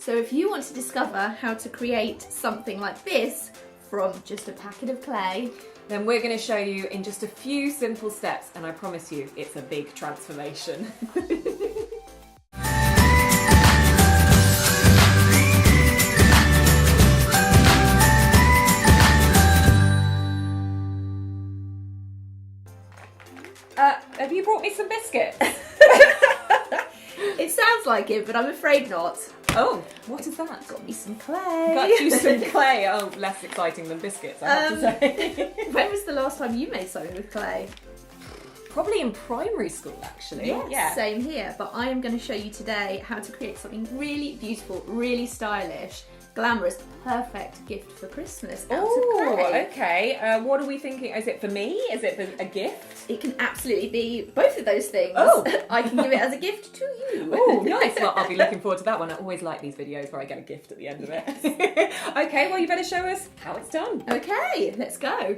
So if you want to discover how to create something like this from just a packet of clay, then we're going to show you in just a few simple steps, and I promise you it's a big transformation. Have you brought me some biscuits? It sounds like it, but I'm afraid not. Oh, what is that? Got me some clay. Got you some clay. Oh, less exciting than biscuits, I have to say. When was the last time you made something with clay? Probably in primary school, actually. Yes, yeah. Same here. But I am going to show you today how to create something really beautiful, really stylish, glamorous, perfect gift for Christmas out of clay. Okay. What are we thinking? Is it for me? Is it for a gift? It can absolutely be both of those things. Oh. I can give it as a gift to you. Oh, nice. Well, I'll be looking forward to that one. I always like these videos where I get a gift at the end of it. Okay, well, you better show us how it's done. Okay, let's go.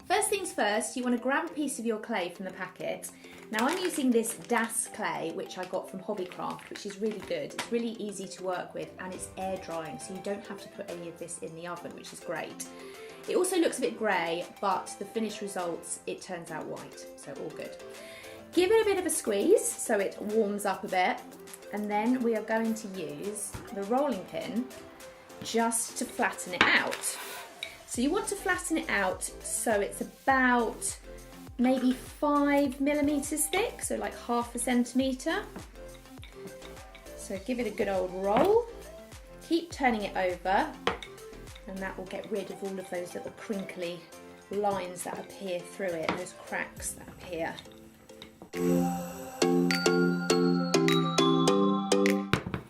First things first, you want to grab a piece of your clay from the packet. Now I'm using this Das clay, which I got from Hobbycraft, which is really good. It's really easy to work with and it's air drying, so you don't have to put any of this in the oven, which is great. It also looks a bit grey, but the finished results, it turns out white, so all good. Give it a bit of a squeeze so it warms up a bit, and then we are going to use the rolling pin just to flatten it out. So you want to flatten it out so it's about maybe 5 millimeters thick, so like half a centimetre. So give it a good old roll. Keep turning it over, and that will get rid of all of those little crinkly lines that appear through it, those cracks that appear.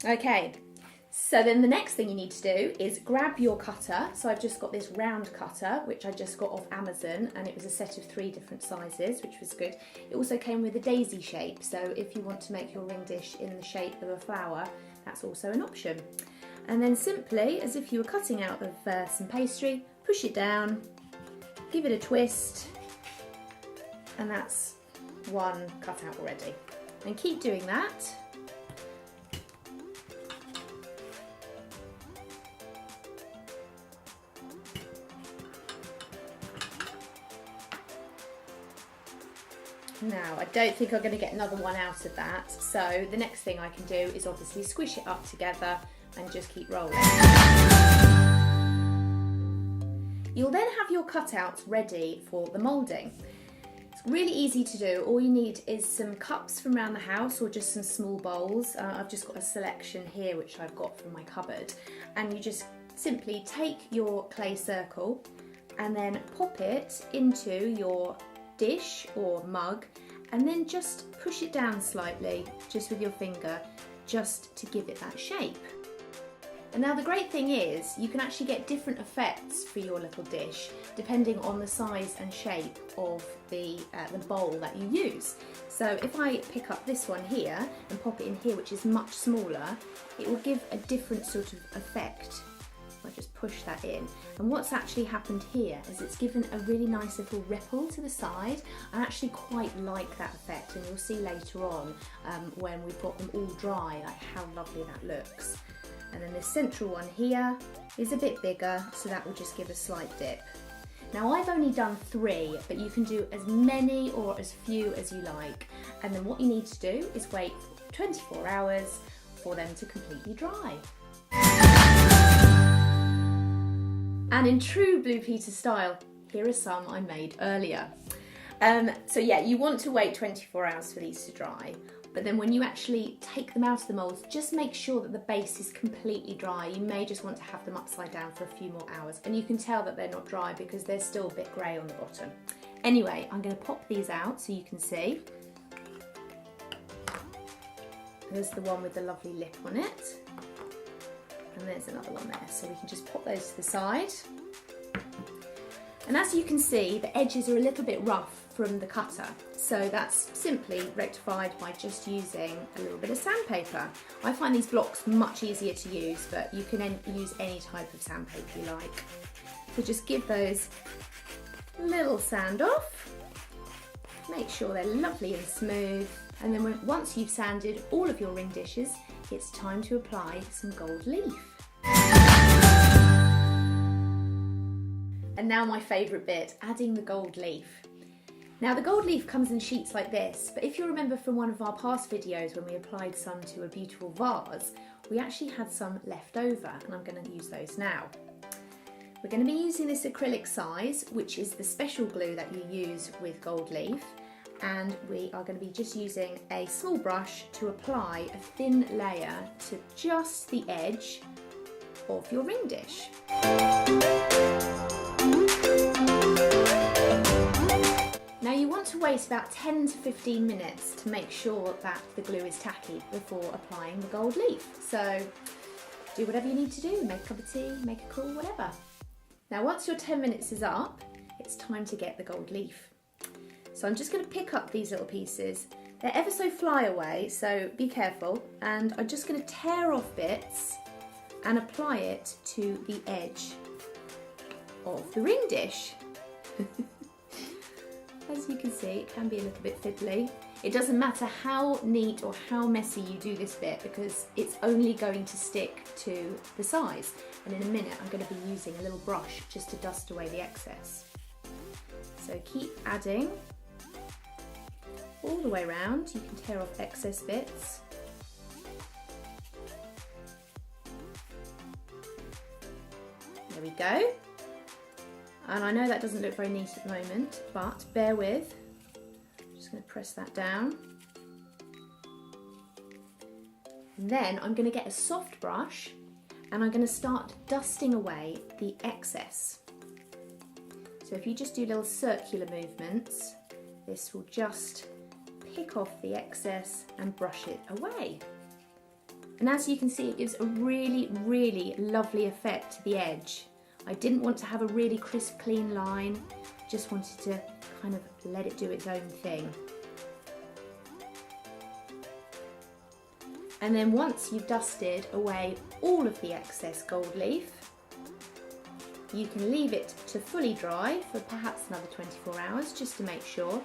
Okay. So then the next thing you need to do is grab your cutter. So I've just got this round cutter, which I just got off Amazon, and it was a set of 3 different sizes, which was good. It also came with a daisy shape, so if you want to make your ring dish in the shape of a flower, that's also an option. And then simply, as if you were cutting out of some pastry, push it down, give it a twist, and that's one cut out already. And keep doing that. Now, I don't think I'm going to get another one out of that, so the next thing I can do is obviously squish it up together and just keep rolling. You'll then have your cutouts ready for the moulding. It's really easy to do. All you need is some cups from around the house or just some small bowls. I've just got a selection here which I've got from my cupboard, and you just simply take your clay circle and then pop it into your dish or mug, and then just push it down slightly just with your finger, just to give it that shape. And now the great thing is you can actually get different effects for your little dish depending on the size and shape of the bowl that you use. So if I pick up this one here and pop it in here, which is much smaller, it will give a different sort of effect. I just push that in, and what's actually happened here is it's given a really nice little ripple to the side. I actually quite like that effect, and you'll see later on when we've got them all dry, like how lovely that looks. And then this central one here is a bit bigger, so that will just give a slight dip. Now I've only done 3, but you can do as many or as few as you like, and then what you need to do is wait 24 hours for them to completely dry. And in true Blue Peter style, here are some I made earlier. So yeah, you want to wait 24 hours for these to dry, but then when you actually take them out of the moulds, just make sure that the base is completely dry. You may just want to have them upside down for a few more hours, and you can tell that they're not dry because they're still a bit grey on the bottom. Anyway, I'm going to pop these out so you can see. There's the one with the lovely lip on it. And there's another one there, so we can just pop those to the side. And as you can see, the edges are a little bit rough from the cutter, So that's simply rectified by just using a little bit of sandpaper. I find these blocks much easier to use, but you can use any type of sandpaper you like. So just give those a little sand off, make sure they're lovely and smooth, and then once you've sanded all of your ring dishes, it's time to apply some gold leaf. And now my favourite bit, adding the gold leaf. Now the gold leaf comes in sheets like this, but if you remember from one of our past videos when we applied some to a beautiful vase, we actually had some left over, and I'm going to use those now. We're going to be using this acrylic size, which is the special glue that you use with gold leaf, and we are going to be just using a small brush to apply a thin layer to just the edge of your ring dish. Now you want to wait about 10 to 15 minutes to make sure that the glue is tacky before applying the gold leaf. So do whatever you need to do, make a cup of tea, make a call, whatever. Now once your 10 minutes is up, it's time to get the gold leaf. So I'm just going to pick up these little pieces. They're ever so fly away, so be careful. And I'm just going to tear off bits and apply it to the edge of the ring dish. As you can see, it can be a little bit fiddly. It doesn't matter how neat or how messy you do this bit because it's only going to stick to the size. And in a minute, I'm going to be using a little brush just to dust away the excess. So keep adding all the way around. You can tear off excess bits. There we go. And I know that doesn't look very neat at the moment, but bear with. I'm just going to press that down. And then I'm going to get a soft brush and I'm going to start dusting away the excess. So if you just do little circular movements, this will just pick off the excess and brush it away. And as you can see, it gives a really, really lovely effect to the edge. I didn't want to have a really crisp, clean line, just wanted to kind of let it do its own thing. And then once you've dusted away all of the excess gold leaf, you can leave it to fully dry for perhaps another 24 hours just to make sure.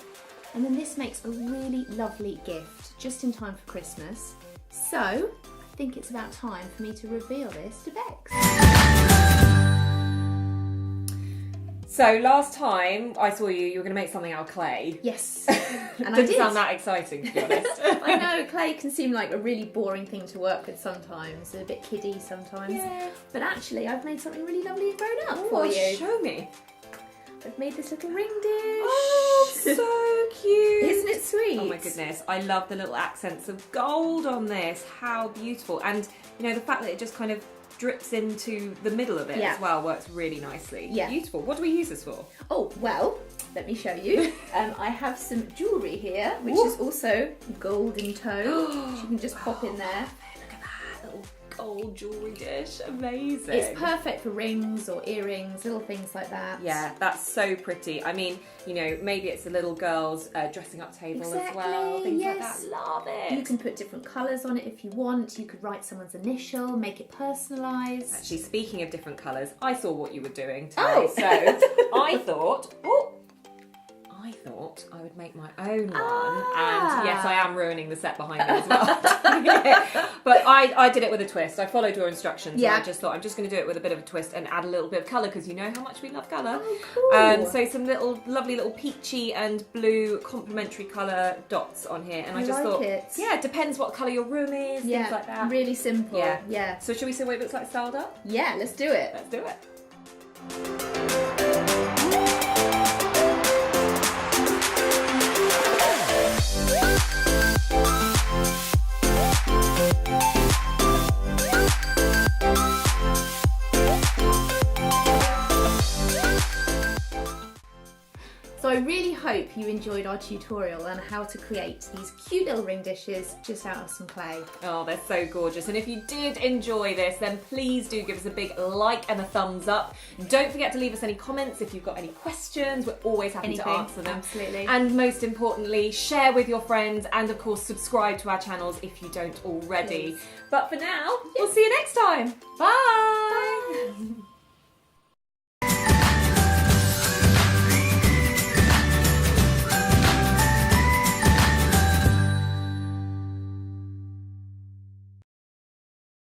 And then this makes a really lovely gift just in time for Christmas. So I think it's about time for me to reveal this to Bex. So last time I saw you were going to make something out of clay. Yes, and didn't sound that exciting, to be honest. I know, clay can seem like a really boring thing to work with sometimes, a bit kiddie sometimes. Yeah. But actually, I've made something really lovely and grown up Oh, for you. Show me. I've made this little ring dish. Oh, so cute. Isn't it sweet? Oh my goodness, I love the little accents of gold on this. How beautiful. And, you know, the fact that it just kind of drips into the middle of it as well works really nicely. Yeah. Beautiful. What do we use this for? Oh, well, let me show you. I have some jewellery here, which is also gold in tone, which you can just pop in there. Look at that little gold jewellery dish. Amazing. It's perfect for rings or earrings, little things like that. Yeah, that's so pretty. I mean, you know, maybe it's a little girl's dressing up table as well. Things like that. Love it. You can put different colours on it if you want. You could write someone's initial, make it personalised. Actually, speaking of different colours, I saw what you were doing today. Oh. So I thought I would make my own one. And yes, I am ruining the set behind me as well. But I did it with a twist. I followed your instructions. Yeah. And I just thought I'm just going to do it with a bit of a twist and add a little bit of colour because you know how much we love colour. Oh, cool. So some lovely little peachy and blue complementary colour dots on here. And I just thought, yeah, it depends what colour your room is, things like that. Really simple. Yeah. So shall we see what it looks like styled up? Yeah, let's do it. Let's do it. So I really hope you enjoyed our tutorial on how to create these cute little ring dishes just out of some clay. Oh, they're so gorgeous. And if you did enjoy this, then please do give us a big like and a thumbs up. Don't forget to leave us any comments if you've got any questions. We're always happy to answer them. Absolutely. And most importantly, share with your friends and of course subscribe to our channels if you don't already. Please. But for now, we'll see you next time. Bye!